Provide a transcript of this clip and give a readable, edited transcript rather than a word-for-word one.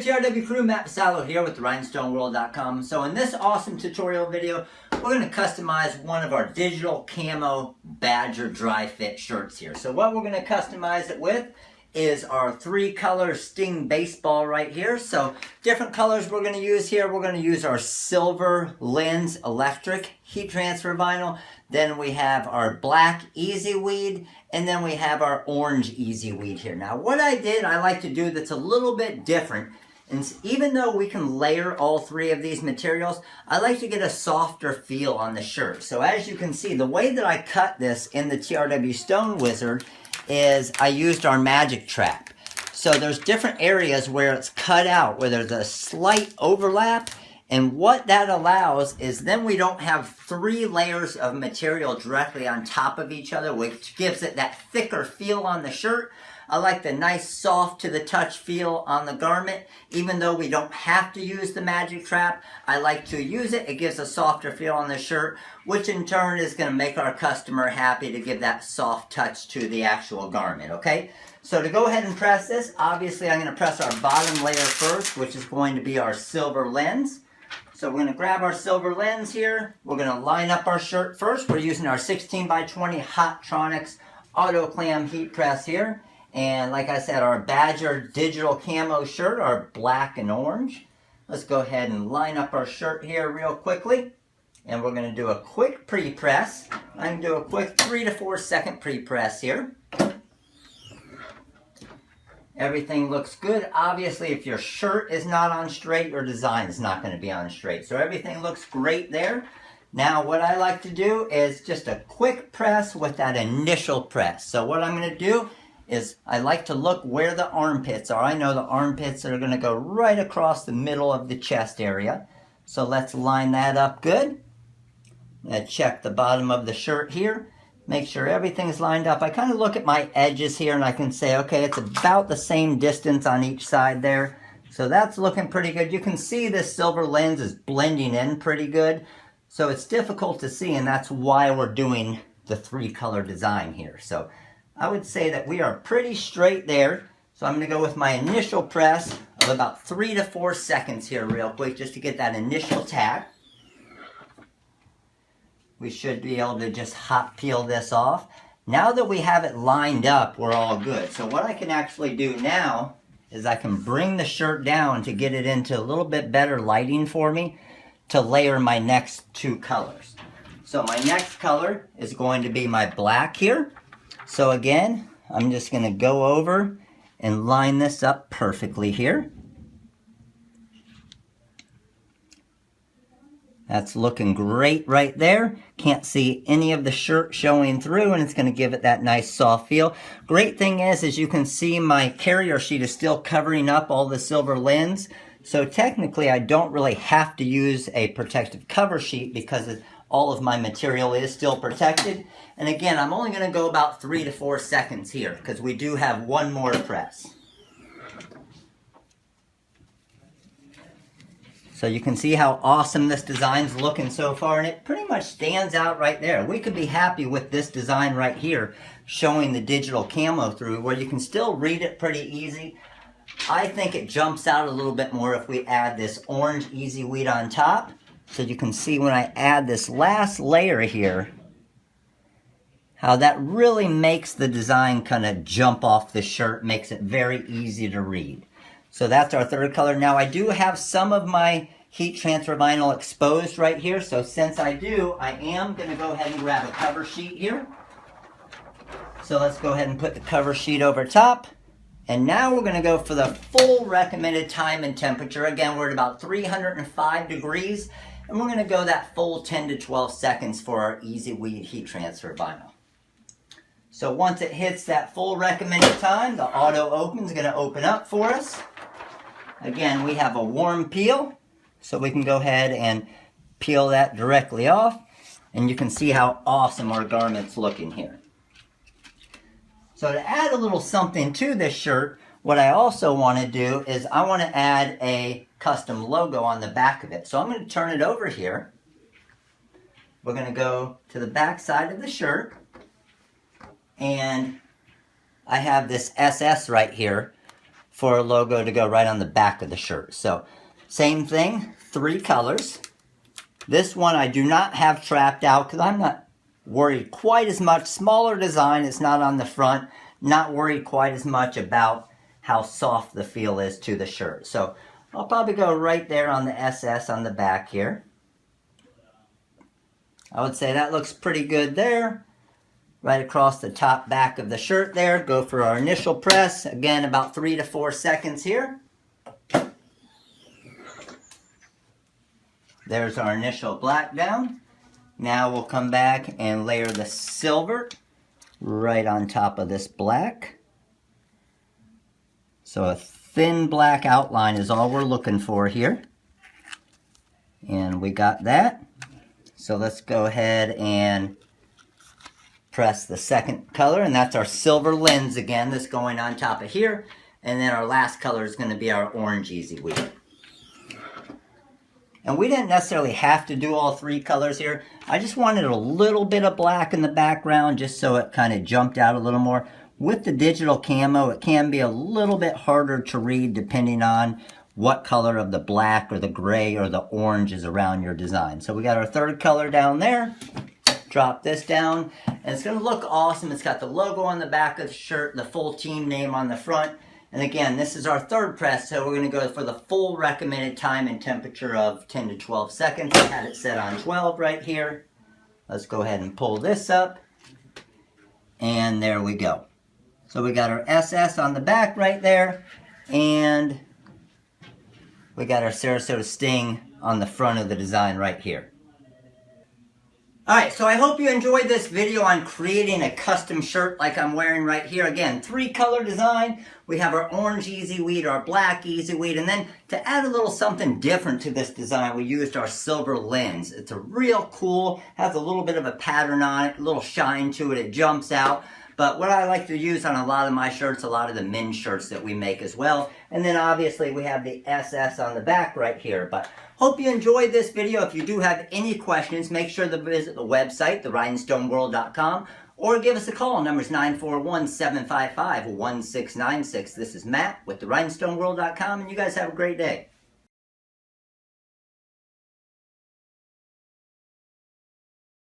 TRW crew, Matt Vassallo here with RhinestoneWorld.com. So in this awesome tutorial video, we're going to customize one of our digital camo Badger Dri-fit shirts here. So what we're going to customize it with is our 3-color Sting baseball right here. So different colors we're going to use here. We're going to use our silver lens electric heat transfer vinyl. Then we have our black Easyweed, and then we have our orange Easyweed here. Now what I like to do that's a little bit different, and even though we can layer all 3 of these materials, I like to get a softer feel on the shirt. So as you can see, the way that I cut this in the TRW Stone Wizard is I used our magic trap. So there's different areas where it's cut out, where there's a slight overlap. And what that allows is then we don't have 3 layers of material directly on top of each other, which gives it that thicker feel on the shirt. I like the nice soft to the touch feel on the garment. Even though we don't have to use the magic trap, I like to use it. It gives a softer feel on the shirt, which in turn is going to make our customer happy to give that soft touch to the actual garment, okay? So to go ahead and press this, obviously I'm going to press our bottom layer first, which is going to be our silver lens. So we're going to grab our silver lens here. We're going to line up our shirt first. We're using our 16x20 Hotronix auto clam heat press here. And like I said, our Badger digital camo shirt, our black and orange. Let's go ahead and line up our shirt here real quickly. And we're going to do a quick pre-press. I'm going to do a quick 3 to 4 second pre-press here. Everything looks good. Obviously, if your shirt is not on straight, your design is not going to be on straight. So everything looks great there. Now, what I like to do is just a quick press with that initial press. So what I'm going to do is I like to look where the armpits are. I know the armpits are going to go right across the middle of the chest area. So let's line that up good. Now check the bottom of the shirt here. Make sure everything's lined up. I kind of look at my edges here and I can say, okay, it's about the same distance on each side there. So that's looking pretty good. You can see this silver lens is blending in pretty good. So it's difficult to see, and that's why we're doing the 3-color design here. So I would say that we are pretty straight there. So I'm going to go with my initial press of about 3 to 4 seconds here real quick just to get that initial tap. We should be able to just hot peel this off. Now that we have it lined up, we're all good. So what I can actually do now is I can bring the shirt down to get it into a little bit better lighting for me to layer my next 2 colors. So my next color is going to be my black here. So again, I'm just going to go over and line this up perfectly here. That's looking great right there. Can't see any of the shirt showing through, and it's going to give it that nice soft feel. Great thing is, as you can see, my carrier sheet is still covering up all the silver lens. So technically, I don't really have to use a protective cover sheet because all of my material is still protected. And again, I'm only going to go about 3 to 4 seconds here because we do have one more press. So you can see how awesome this design's looking so far, and it pretty much stands out right there. We could be happy with this design right here, showing the digital camo through, where you can still read it pretty easy. I think it jumps out a little bit more if we add this orange Easyweed on top. So you can see when I add this last layer here, how that really makes the design kind of jump off the shirt, makes it very easy to read. So that's our 3rd color. Now I do have some of my heat transfer vinyl exposed right here. So since I do, I am going to go ahead and grab a cover sheet here. So let's go ahead and put the cover sheet over top. And now we're going to go for the full recommended time and temperature. Again, we're at about 305 degrees. And we're going to go that full 10 to 12 seconds for our Easyweed heat transfer vinyl. So once it hits that full recommended time, the auto open is going to open up for us. Again, we have a warm peel, so we can go ahead and peel that directly off. And you can see how awesome our garment's looking here. So to add a little something to this shirt, what I also want to do is I want to add a custom logo on the back of it. So I'm going to turn it over here. We're going to go to the back side of the shirt. And I have this SS right here for a logo to go right on the back of the shirt. So same thing, 3 colors. This one I do not have trapped out because I'm not worried quite as much. Smaller design, it's not on the front. Not worried quite as much about how soft the feel is to the shirt. So I'll probably go right there on the SS on the back here. I would say that looks pretty good there. Right across the top back of the shirt there. Go for our initial press. Again, about 3 to 4 seconds here. There's our initial black down. Now we'll come back and layer the silver right on top of this black. So a thin black outline is all we're looking for here. And we got that. So let's go ahead and press the second color, and that's our silver lens again that's going on top of here. And then our last color is going to be our orange Easyweed. And we didn't necessarily have to do all 3 colors here. I just wanted a little bit of black in the background just so it kind of jumped out a little more. With the digital camo, it can be a little bit harder to read depending on what color of the black or the gray or the orange is around your design. So we got our 3rd color down there. Drop this down, and it's going to look awesome. It's got the logo on the back of the shirt, the full team name on the front. And again, this is our 3rd press, so we're going to go for the full recommended time and temperature of 10 to 12 seconds. I had it set on 12 right here. Let's go ahead and pull this up. And there we go. So we got our SS on the back right there, and we got our Sarasota Sting on the front of the design right here. Alright, so I hope you enjoyed this video on creating a custom shirt like I'm wearing right here. Again, 3 color design. We have our orange Easyweed, our black Easyweed, and then to add a little something different to this design, we used our silver lens. It's a real cool, has a little bit of a pattern on it, a little shine to it, it jumps out. But what I like to use on a lot of my shirts, a lot of the men's shirts that we make as well. And then obviously we have the SS on the back right here. But hope you enjoyed this video. If you do have any questions, make sure to visit the website, Rhinestoneworld.com, or give us a call. Number's 941-755-1696. This is Matt with Rhinestoneworld.com, and you guys have a great day.